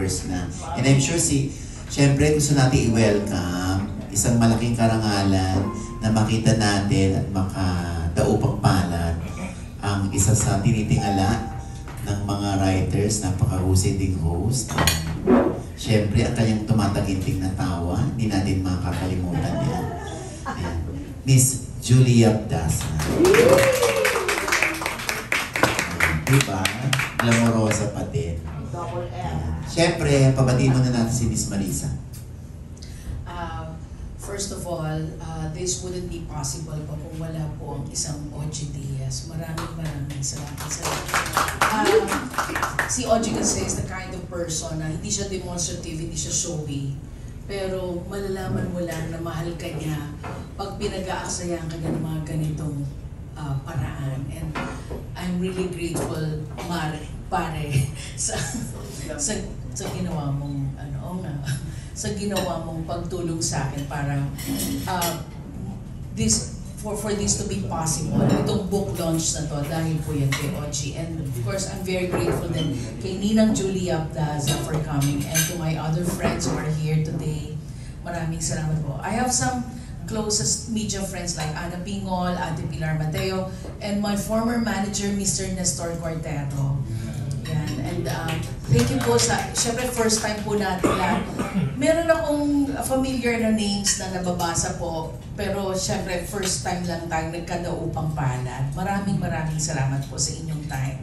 vloggers na. And I'm sure syempre gusto natin i-welcome isang malaking karangalan na makita natin at makadaupang palad ang isa sa tinitingala ng mga writers, napakahusay ding host. Syempre, ang kanyang tumataginting na tawa, hindi natin makakalimutan yan. Ayan. Miss Julia Abdaza. Diba? Glamorosa pa din. Siyempre, pabatiin muna natin si Miss Marisa. First of all, this wouldn't be possible po kung wala po ang isang Ogie Diaz. Maraming salamat. Si Ogie kasi is the kind of person na hindi siya demonstrative, hindi siya showy. Pero malalaman mo lang na mahal ka niya pag pinag-aasayan ka ng mga ganitong paraan. And I'm really grateful, pare, sa ginawa mong sa ginawa mong pagtulong sa akin para for this to be possible. Itong book launch na to dahil po yan kay Ogie. And of course, I'm very grateful din kay Ninang Julia Abdaza for coming and to my other friends who are here today. Maraming salamat po. I have some closest media friends like Ana Pingol, Ate Pilar Mateo, and my former manager, Mr. Nestor Cortero. Yan. And thank you po syempre first time po natin lahat. Meron akong familiar na names na nababasa po, pero syempre first time lang tayo nagkadaupang palad. Maraming salamat po sa inyong time.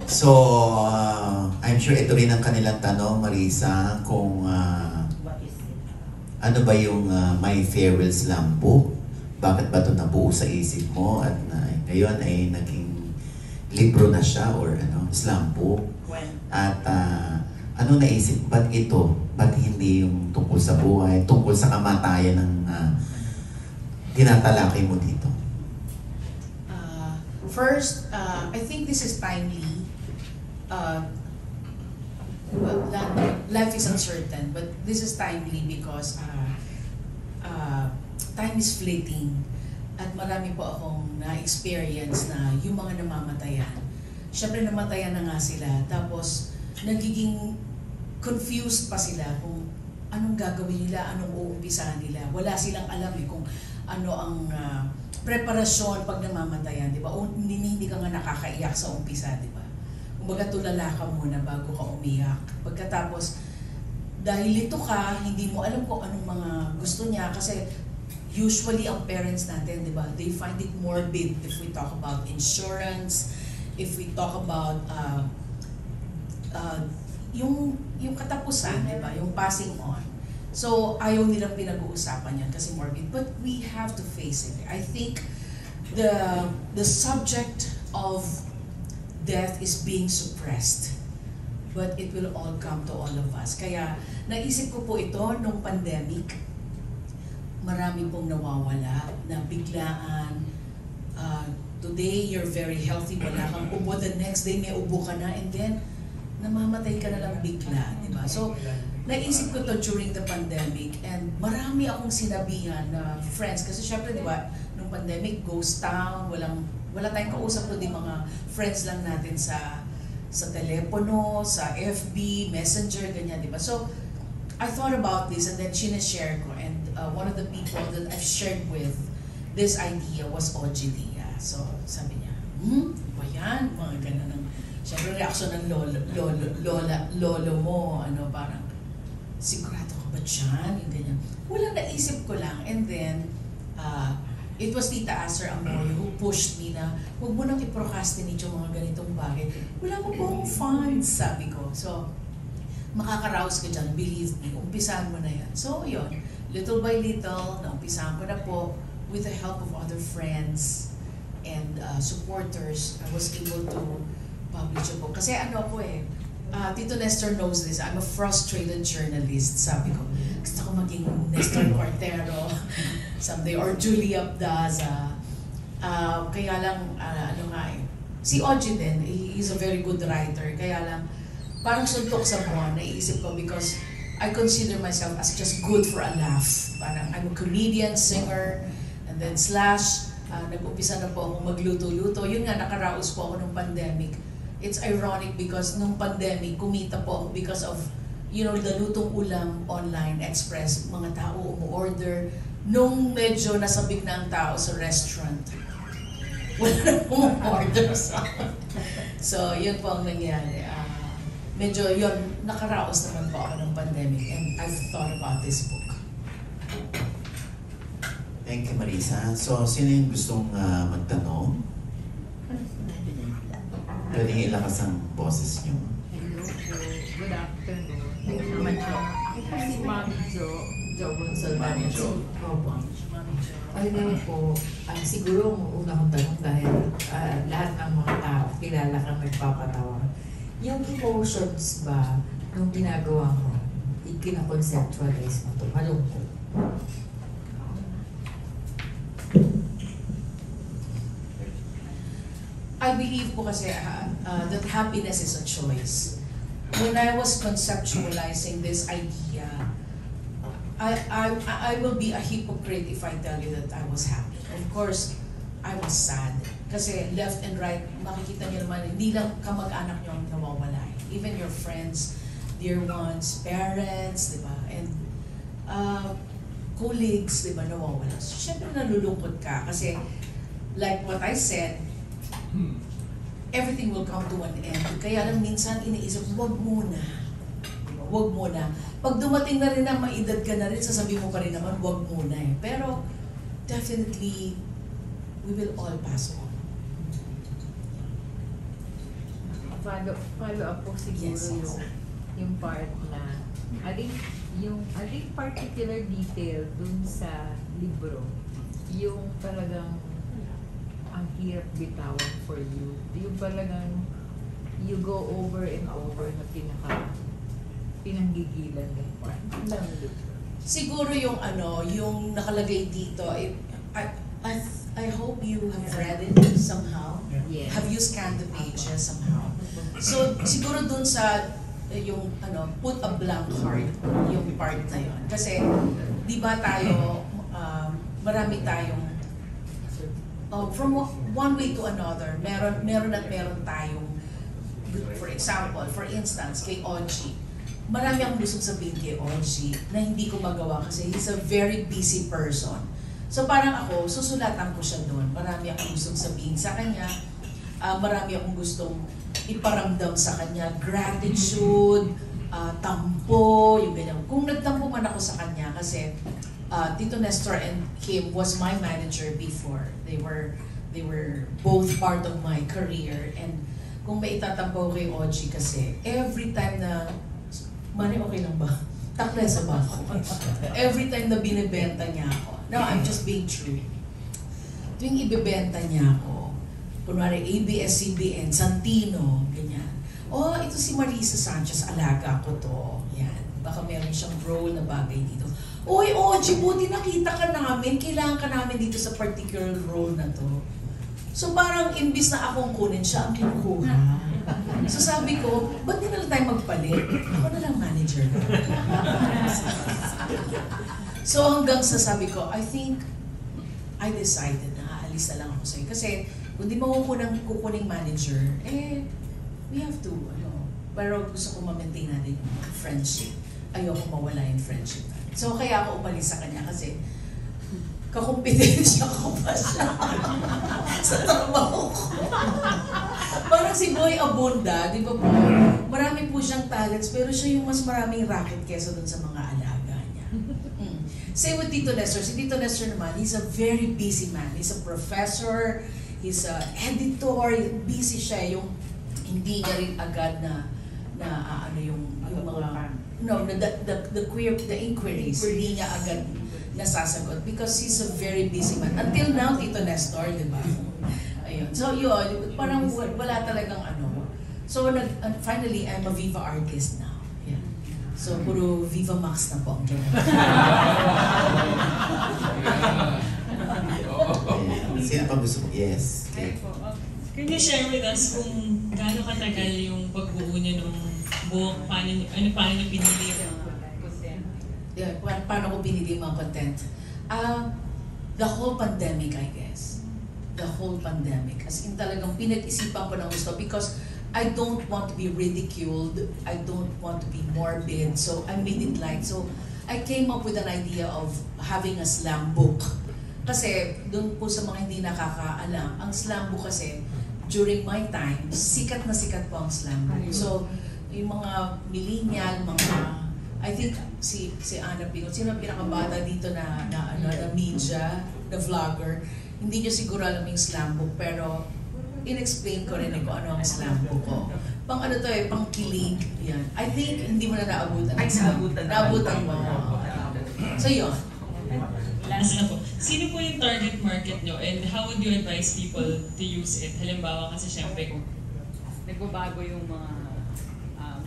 So, I'm sure ito rin ang kanilang tanong, Marisa, kung ano ba yung My Farewell Slam book? Bakit ba ito nabuo sa isip mo at ngayon ay naging libro na siya or slam book? At ano naisip, ba't ito? Ba't hindi yung tungkol sa buhay, tungkol sa kamatayan ng tinatalakay mo dito? First, I think this is timely. Life is uncertain, but this is timely because time is fleeting. At marami po akong na-experience na yung mga namamatayan. Siyempre namatayan na nga sila, tapos nagiging confused pa sila kung anong gagawin nila, anong uumpisahan nila. Wala silang alam kung ano ang preparasyon pag namamatayan, di ba? Hindi ka nga nakakaiyak sa umpisa, di ba? Kumbaga tulala ka muna bago ka umiyak. Pagkatapos, dahil ito ka, hindi mo alam kung anong mga gusto niya kasi usually ang parents natin, di ba, they find it morbid if we talk about insurance, if we talk about yung katapusan, di ba, yung passing on. So, ayaw nilang pinag-uusapan yan kasi morbid. But we have to face it. I think the subject of death is being suppressed. But it will all come to all of us. Kaya, naisip ko po ito nung pandemic. Marami pong nawawala, na biglaan. Today, you're very healthy, wala kang ubo. The next day, may ubo ka na. And then, namamatay ka na lang bigla. Diba? So, naisip ko to during the pandemic. And marami akong sinabihan na friends. Kasi syempre, diba, nung pandemic, ghost town, wala tayong kausap ko di mga friends lang natin sa telepono, sa FB, Messenger, ganyan, diba? So, I thought about this and then sinashare ko. And one of the people that I've shared with this idea was Ogie Diaz. So, sabi niya, ba yan? Mga ganun ng, syempre reaksyon ng lolo mo, parang, sigurado ka ba dyan? Yung ganyan. Walang naisip ko lang. And then, it was Tita Aster Amoy who pushed me na, huwag mo nang i-procrastinate yung mga ganitong bagay. Wala mo po akong funds, sabi ko. So, makakaraos ka dyan, believe me, umpisahan mo na yan. So, yun, little by little, naumpisahan ko na po with the help of other friends and supporters. I was able to publish a book. Kasi ako Tito Nestor knows this, I'm a frustrated journalist, sabi ko. Gusto ko maging Nestor Cortero someday, or Julia Abdaza. Kaya lang, si Ogie din, he's a very good writer, kaya lang, parang suntok sa buwan, naisip ko because I consider myself as just good for a laugh. Parang I'm a comedian, singer, and then / Nag-umpisa na po ako magluto-luto. Yun nga, nakaraos po ako ng pandemic. It's ironic because nung pandemic, kumita po ako because of, you know, the lutong ulam online, express, mga tao umu-order. Nung medyo nasabik na ang tao sa restaurant, wala na umu-order sa akin. So, yun po ang nangyari. Medyo yun, nakaraos naman po ako ng pandemic and I've thought about this book. Thank you, Marisa. So, sino yung gustong magtanong? Pwede ilakas ang boses niyo. Hello po. Good afternoon. Naman po. Ako po si Mami Jo. Jo Gonzalo. Mami Jo. Opo. Alam po, siguro ang una kong tanong dahil lahat ng mga tao, kilala kang nagpapatawa. Yung emotions ba, nung ginagawa mo, ikina-conceptualize mo ito, malungkot? I believe po kasi that happiness is a choice. When I was conceptualizing this idea, I will be a hypocrite if I tell you that I was happy. Of course, I was sad. Kasi left and right, makikita niyo naman, hindi lang kamag-anak niyo ang nawawala. Even your friends, dear ones, parents, di ba? And colleagues, di ba, nawawala. So, syempre nalulungkot ka kasi like what I said, everything will come to an end. Kaya lang minsan iniisip, wag muna. Diba? Wag muna. Pag dumating na rin na maedad ka na rin, sasabihin mo pa rin naman, wag muna eh. Pero definitely, we will all pass on. Follow up po siguro Yes. yung part na aling particular detail dun sa libro, yung talagang ang hirap bitawan for you. Yung talagang you go over and over na pinanggigilan ng part ng libro. Siguro yung yung nakalagay dito, I hope you have read it somehow. Yes. Have you scanned the pages somehow? So, siguro dun sa yung put a blank heart, yung part na yun. Kasi, di ba tayo, marami tayong, from one way to another, meron tayong, for example, for instance, kay Oji, marami akong gustong sabihin kay Oji na hindi ko magawa kasi he's a very busy person. So parang ako, susulatan ko siya doon. Marami akong gustong sabihin sa kanya, marami akong gustong iparamdam sa kanya, gratitude, tampo, yung ganyan. Kung nagtampo man ako sa kanya kasi Tito Nestor and Kim was my manager before. They were both part of my career. And kung may itatampo kay Oji kasi, every time na, Mani, okay lang ba? Taklesa ba ako? Every time na binibenta niya ako, no, I'm just being true. Tuwing ibibenta niya ako, kunwari ABS-CBN, Santino, ganyan. Oh, ito si Marisa Sanchez, alaga ko to. Yan. Baka meron siyang role na bagay dito. Uy, Oji, buti nakita ka namin. Kailangan ka namin dito sa particular role na to. So parang imbis na akong kunin, siya ang kinukuha. So sabi ko, ba't di na lang tayo magpalit? Ako na lang manager. So hanggang sa sabi ko, I think I decided na aalis na lang ako sa'yo. Kasi kung di mo kukuning manager, we have to, pero gusto ko ma-maintain natin yung friendship. Ayoko mawala yung friendship. So kaya ako umalis sa kanya kasi kakumpetensya ko pa siya sa trabaho ko. Parang si Boy Abunda, di ba po? Marami po siyang talents, pero siya yung mas maraming racket kesa dun sa mga alaga niya. Same with Tito Nestor. Si Tito Nestor naman, he's a very busy man. He's a professor, he's a editor, busy siya. Yung hindi niya rin agad na yung mga the inquiries, hindi niya agad nasasagot because he's a very busy man. Until now, Tito Nestor, di ba? Ayun. So yun, parang wala talagang So finally, I'm a Viva artist now. Yeah. So puro Viva Max na po ang gano'n. Sino pa gusto mo? Yes. Okay. Can you share with us kung gaano katagal yung pagbuo niya ng book, paano niyo pinili yung content? Yeah, paano ko pinili mga content? The whole pandemic, I guess. the whole pandemic. As in talagang pinag-isipan ko ng gusto because I don't want to be ridiculed. I don't want to be morbid. So I made it light. So I came up with an idea of having a slam book. Kasi doon po sa mga hindi nakakaalam, ang slam book kasi during my time, sikat na sikat po ang slam book. So yung mga millennial, mga I think si Ana Pingot, sino ang pinakabata dito na media, na vlogger, hindi niyo siguro alam yung slam book, pero in-explain ko rin kung ano ang slam book ko. Pang ano to pang kilig, yan. I think hindi mo na naabutan. Naabutan mo. So yun. Last na po. Sino po yung target market nyo and how would you advise people to use it? Halimbawa kasi syempre kung nagbabago yung mga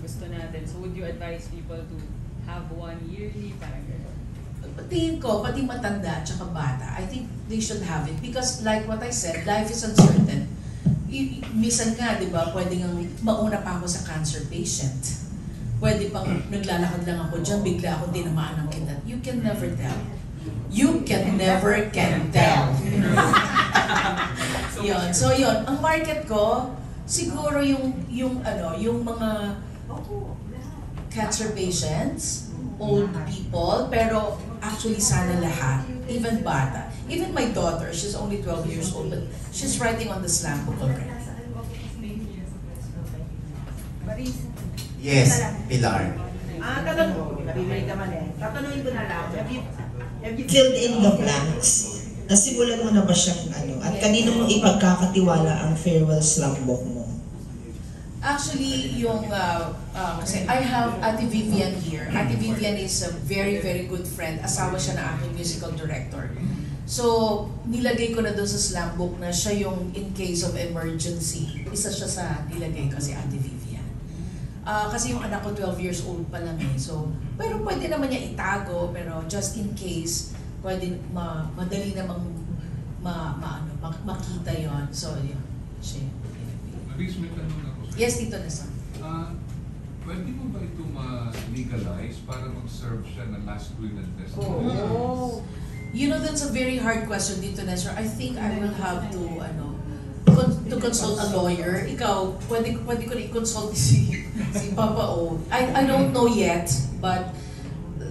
gusto natin. So would you advise people to have one yearly? Parang gano'n. Tingin ko, pati matanda at saka bata, I think they should have it. Because like what I said, life is uncertain. Minsan nga, di ba, pwede nga mauna pa ako sa cancer patient. Pwede pang naglalakad lang ako dyan, bigla ako tinamaan ng kidnap. You can never tell. You can never can tell. Yun. So yun, ang market ko, siguro yung mga cancer patients, old people, pero actually sana lahat, even bata. Even my daughter, she's only 12 years old, but she's writing on the slam book already. Yes, Pilar. Tatanungin ko na lang, have you filled in the blanks? Nasimulan mo na ba siyang at kanino mo ipagkakatiwala ang farewell slam book mo? Actually, kasi I have Ate Vivian here. Ate Vivian is a very, very good friend. Asawa siya na aking musical director. So, nilagay ko na doon sa slam book na siya yung in case of emergency. Isa siya sa nilagay ko si Ate Vivian. Kasi yung anak ko 12 years old pa lang So, pero pwede naman niya itago, pero just in case, pwede madali namang makita yon. So, yun. Siya. Maris, may tanong ako. Yes, Tito Nessa. Pwede mo ba ito ma-legalize para mag-serve siya na last will and testament? You know, that's a very hard question, Tito Nessa. I think I will have to consult a lawyer. Ikaw, pwede ko na i-consult si Papa O. I don't know yet, but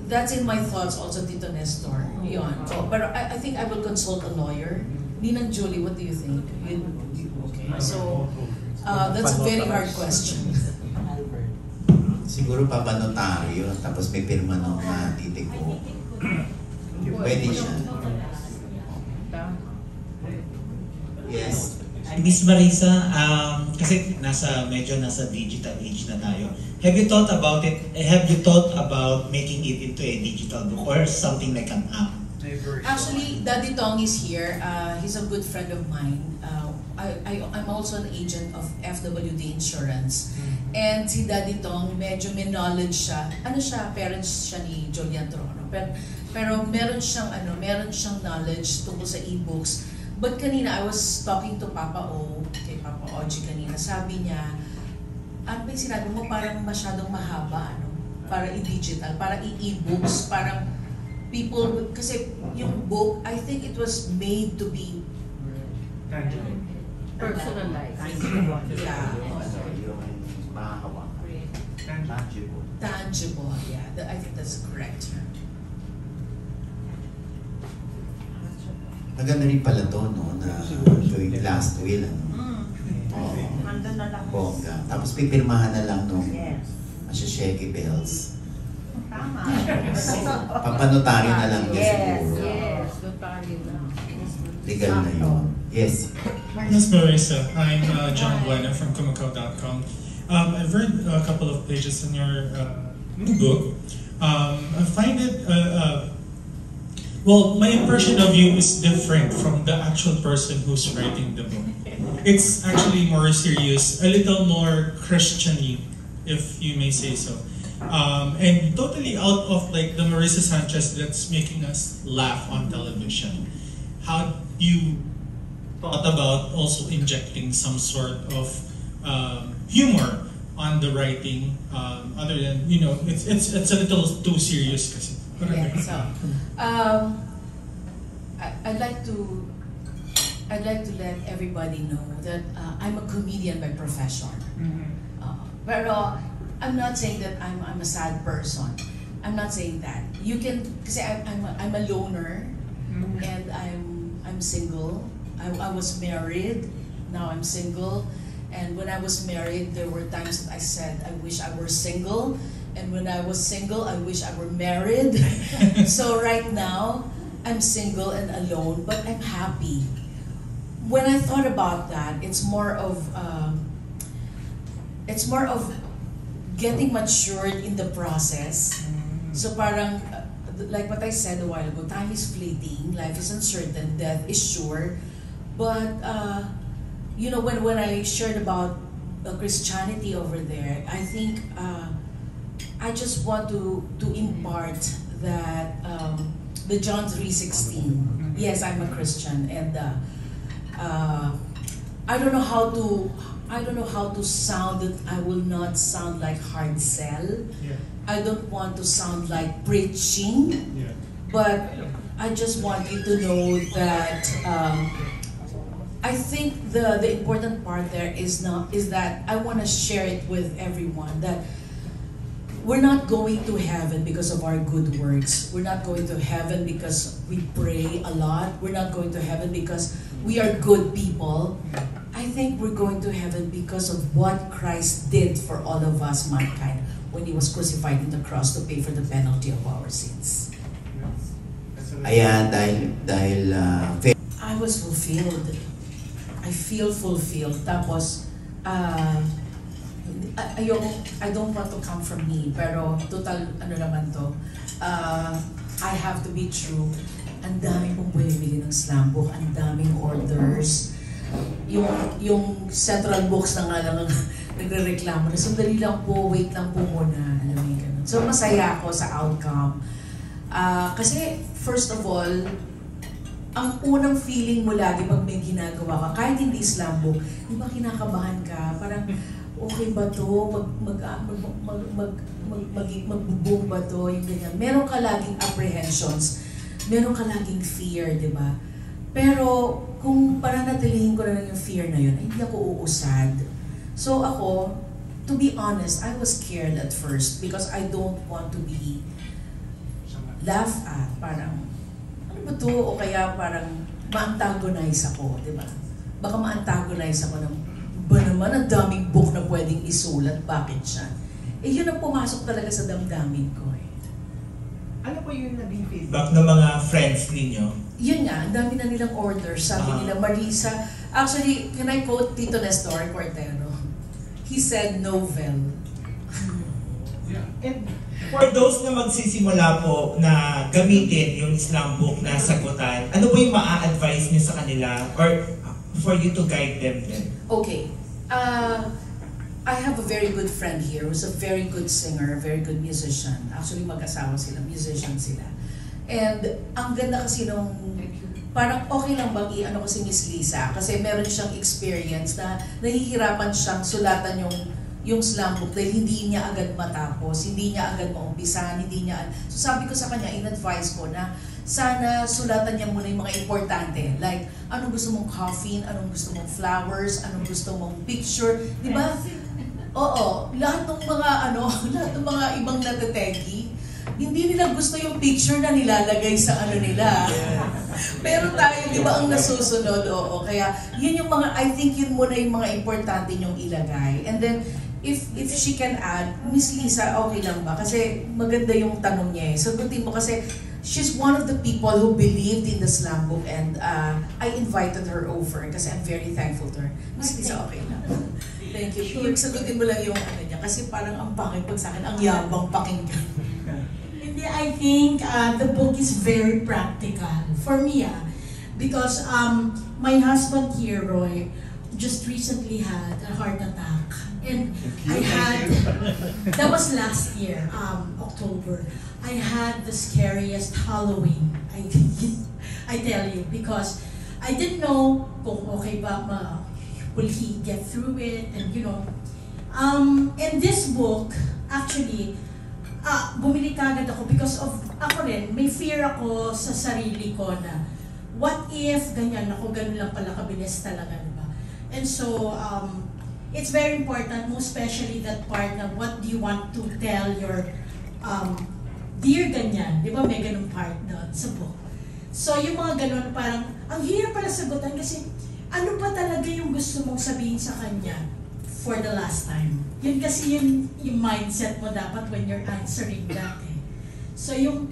that's in my thoughts also, Tito Nestor. Yun. So, pero I think I will consult a lawyer. Ninang Julie, what do you think? Okay. So, that's a very hard question. Siguro papanotaryo, tapos may pirma ng titik ko. Pwede siya. Yes. Miss Marisa, kasi medyo nasa digital age na tayo. Have you thought about it? Have you thought about making it into a digital book or something like an app? Actually, Daddy Tong is here. He's a good friend of mine. I'm also an agent of FWD Insurance. And si Daddy Tong, medyo may knowledge siya. Parents siya ni Julian Torono. Pero meron siyang knowledge tungkol sa e-books. But kanina, I was talking to Papa O, kay Papa Oji kanina. Sabi niya, ano ba yung sinabi mo? Parang masyadong mahaba, para i-digital, para i-e-books, parang people, kasi yung book, I think it was made to be Personalized. Yeah. Tangible. Tangible, yeah. I think that's correct. Maganda rin pala to, no? Na yung last will, Nandun na lang. bongga. Tapos pipirmahan na lang nung Yes. Shaky Bells. Tama. Papanotaryo na lang din Yes, siguro. Yes, totally lang. Legal na yun. Yes. Miss Marisa, I'm John Buena from Kumiko.com. I've read a couple of pages in your new book. I find it, well, my impression of you is different from the actual person who's writing the book. It's actually more serious, a little more Christian-y, if you may say so. And totally out of like the Marisa Sanchez that's making us laugh on television. How you thought about also injecting some sort of humor on the writing, other than, it's a little too serious kasi. Yeah, so, I'd I'd like to let everybody know that I'm a comedian by profession. Pero I'm not saying that I'm a sad person. I'm not saying that. You can, kasi I'm a loner, and I'm single. I was married, now I'm single. And when I was married, there were times that I said, I wish I were single. And when I was single, I wish I were married. So right now, I'm single and alone, but I'm happy. When I thought about that, it's more of getting matured in the process. So parang, like what I said a while ago, time is fleeting, life is uncertain, death is sure. But you know, when I shared about Christianity over there, I think I just want to impart that the John 3:16. Yes, I'm a Christian, and I don't know how to sound it. I will not sound like hard sell. Yeah. I don't want to sound like preaching, Yeah. but I just want you to know that I think the important part there is that I want to share it with everyone that we're not going to heaven because of our good works. We're not going to heaven because we pray a lot. We're not going to heaven because we are good people. I think we're going to heaven because of what Christ did for all of us, mankind, when He was crucified on the cross to pay for the penalty of our sins. Ayan, dahil I was fulfilled. I feel fulfilled. Tapos, I don't want to come from me, pero total, ano naman to, I have to be true. Ang dami pong bumibili ng slam book, ang daming orders. Yung Central Books na nga lang nagre-reklamo na, sandali lang po, wait lang po muna. Alam mo yung ganun. So, masaya ako sa outcome. Kasi, first of all, ang unang feeling mo lagi pag may ginagawa ka, kahit hindi slam book, di ba kinakabahan ka? Parang, okay ba to? Magbo-boom ba to? Yung ganyan. Meron ka laging apprehensions. Meron ka laging fear, di ba? Pero, kung pananatilihin ko na lang yung fear na yun, hindi ako uusad. So ako, to be honest, I was scared at first because I don't want to be laughed at. Parang, ano ba to? O kaya parang ma-antagonize ako, di ba? Baka ma-antagonize ako ng, ba naman, ang daming book na pwedeng isulat, bakit siya? Eh yun ang pumasok talaga sa damdamin ko eh. Ano po yung naging feedback? Back ng mga friends ninyo? Yun nga, ang dami na nilang orders. Sabi nila, Marisa, actually, can I quote Tito Nestor Cortero? He said, novel. Yeah. And For those na magsisimula po na gamitin yung Islam book na sagutan, ano po yung maa-advise niyo sa kanila or for you to guide them then? Okay. I have a very good friend here who's a very good singer, a very good musician. Actually, mag-asawa sila, musician sila. And ang ganda kasi nung, parang okay lang bang i-ano ko si Miss Lisa kasi meron siyang experience na nahihirapan siyang sulatan yung slam book dahil hindi niya agad matapos, hindi niya agad maumpisahan, hindi niya... So sabi ko sa kanya, in-advise ko na sana sulatan niya muna yung mga importante. Like, anong gusto mong coffin, anong gusto mong flowers, anong gusto mong picture, di ba? Oo, lahat ng mga lahat ng mga ibang nateteki, hindi nila gusto yung picture na nilalagay sa ano nila. Pero tayo, di ba, ang nasusunod, oo. Kaya, yun yung mga, I think yun muna yung mga importante nyong ilagay. And then, if she can add, Miss Lisa, okay lang ba? Kasi maganda yung tanong niya eh. Sagutin mo kasi, she's one of the people who believed in the slam book and I invited her over kasi I'm very thankful to her. Miss Lisa, okay lang. Thank you. Sure. Sagutin mo lang yung ano niya kasi parang ang pangit pag sa akin, ang yabang pakinggan. Hindi, I think the book is very practical for me, because my husband here, Roy, just recently had a heart attack, and I had that was last year, October. I had the scariest Halloween. I tell you, because I didn't know kung okay ba will he get through it, and you know, and this book actually. Bumili kagad ako because of, ako rin, may fear ako sa sarili ko na what if, ganyan, ako ganun lang pala kabilis talaga, diba? And so, it's very important, most especially that part na what do you want to tell your dear ganyan, di ba may ganun part doon sa book. So yung mga ganun parang, ang hirap pala sagutan kasi ano ba talaga yung gusto mong sabihin sa kanya for the last time. Yun kasi yung mindset mo dapat when you're answering that eh. So yung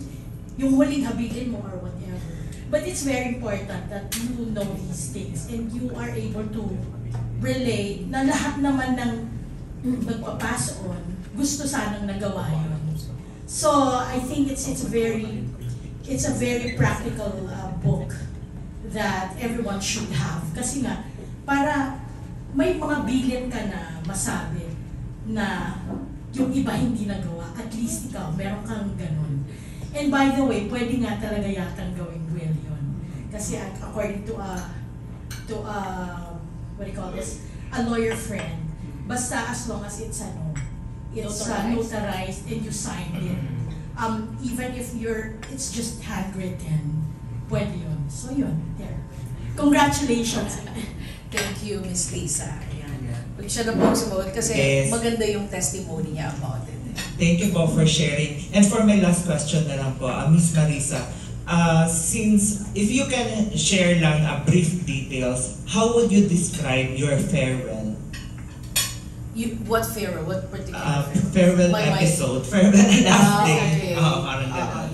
huling habilin mo or whatever. But it's very important that you know these things and you are able to relay na lahat naman ng magpapass on, gusto sanang nagawa yun. So, I think it's a very practical book that everyone should have. Kasi nga, para may mga billion ka na masabi na yung iba hindi nagawa, at least ikaw, meron kang ganun. And by the way, pwede nga talaga yatang gawing will yun. Kasi according to what do you call this? A lawyer friend. Basta as long as it's notarized and you signed it. Even if it's just handwritten, pwede yun. So yun, there. Congratulations. Thank you, Miss Lisa. Ayan. Pag siya na po sumagot kasi maganda yung testimony niya about it. Thank you po for sharing. And for my last question na lang po, Miss Marisa, since if you can share lang brief details, how would you describe your farewell? What farewell? What particular farewell episode? Farewell and last day. Okay. Parang gano'n.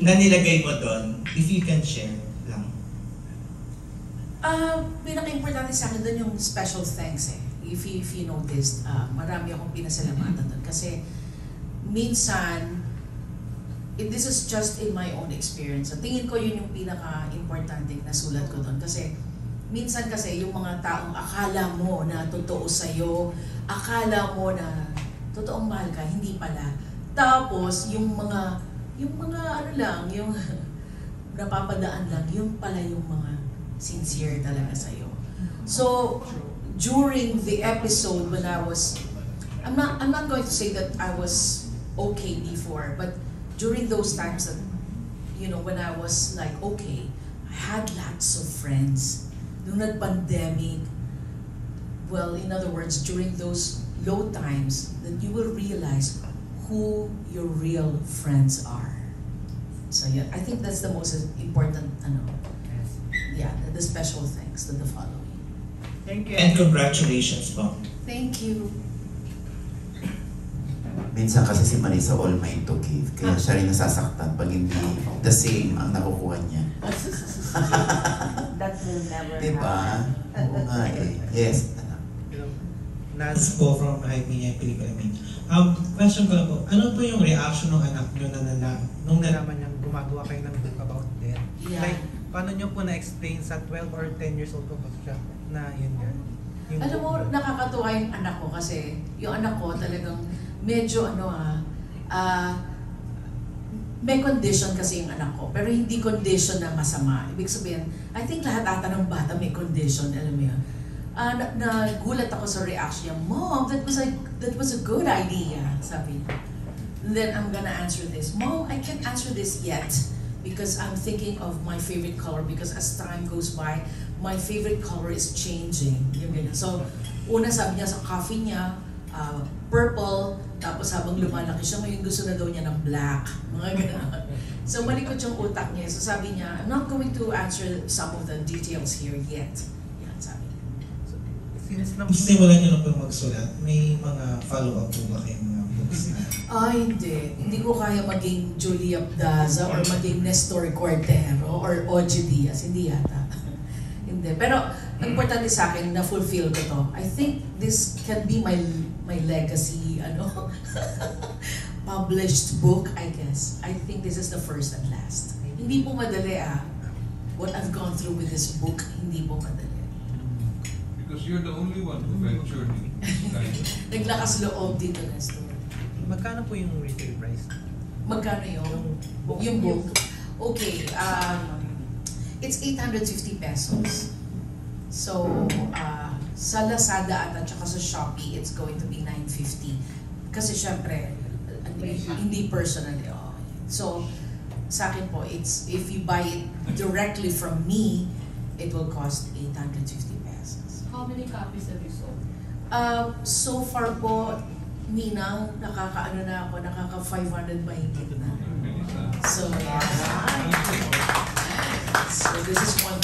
Na nilagay mo doon, if you can share lang. Pinaka-importante sa akin doon yung special thanks eh. If you noticed, marami akong pinasalamatan doon. Kasi minsan, this is just in my own experience. So, tingin ko yun yung pinaka-importante na sulat ko doon. Kasi minsan kasi yung mga taong akala mo na totoo sa'yo, akala mo na totoong mahal ka, hindi pala. Tapos yung mga ano lang, yung napapadaan lang, yung pala yung mga sincere talaga sa'yo. So, during the episode when I was, I'm not going to say that I was okay before, but during those times that, when I was like, okay, I had lots of friends. Nung nag-pandemic, well, in other words, during those low times, that you will realize who your real friends are. So yeah, I think that's the most important, the special thanks to the following. Thank you. And congratulations po. Thank you. Minsan kasi si Marisa all mine to give, kaya siya rin nasasaktan pag hindi the same ang nakukuha niya. That will never diba? happen. Oo nga eh. Yes. Naz po from Hypenia Philippines. Question ko lang po, ano po yung reaction ng anak nyo nung nalaman niyang gumagawa kayo ng book about death? Yeah. Like, paano nyo po na-explain sa 12 or 10 years old po siya na yun yan? Alam mo, nakakatuwa yung anak ko kasi yung anak ko talagang medyo may condition kasi yung anak ko, pero hindi condition na masama. Ibig sabihin, I think lahat ata ng bata may condition, alam mo yun. Nagulat ako sa reaction niya, Mom, that was a good idea, sabi niya. And then I'm gonna answer this. Mom, I can't answer this yet because I'm thinking of my favorite color because as time goes by, my favorite color is changing. Yung ganyan. So, una sabi niya sa coffee niya, purple, tapos habang lumalaki siya, ngayon gusto na daw niya ng black. Mga gano'n. So, malikot yung utak niya. So, sabi niya, I'm not going to answer some of the details here yet. Yan, sabi niya. Since simulan niyo na po magsulat, may mga follow-up po ba kayong mga books na? Hindi. Hindi ko kaya maging Julia Daza or maging Nestor Cortero or Oji Diaz. Hindi yata. Hindi. Pero, importante sa akin na fulfill ko to. I think this can be my legacy, published book, I guess. I think this is the first and last. Hindi po madali what I've gone through with this book, hindi po madali. Because you're the only one who ventured in this kind of... Naglakas loob dito, Nestor. Magkano po yung retail price? Magkano yung book? Okay, it's 850 pesos. So, sa Lazada at saka sa Shopee, it's going to be 950. Kasi syempre, hindi personal. So, sa akin po, it's if you buy it directly from me, it will cost 850 pesos. How many copies have you sold? So far po, Ninang, nakaka 500 mahigit na. So, yeah. So this is one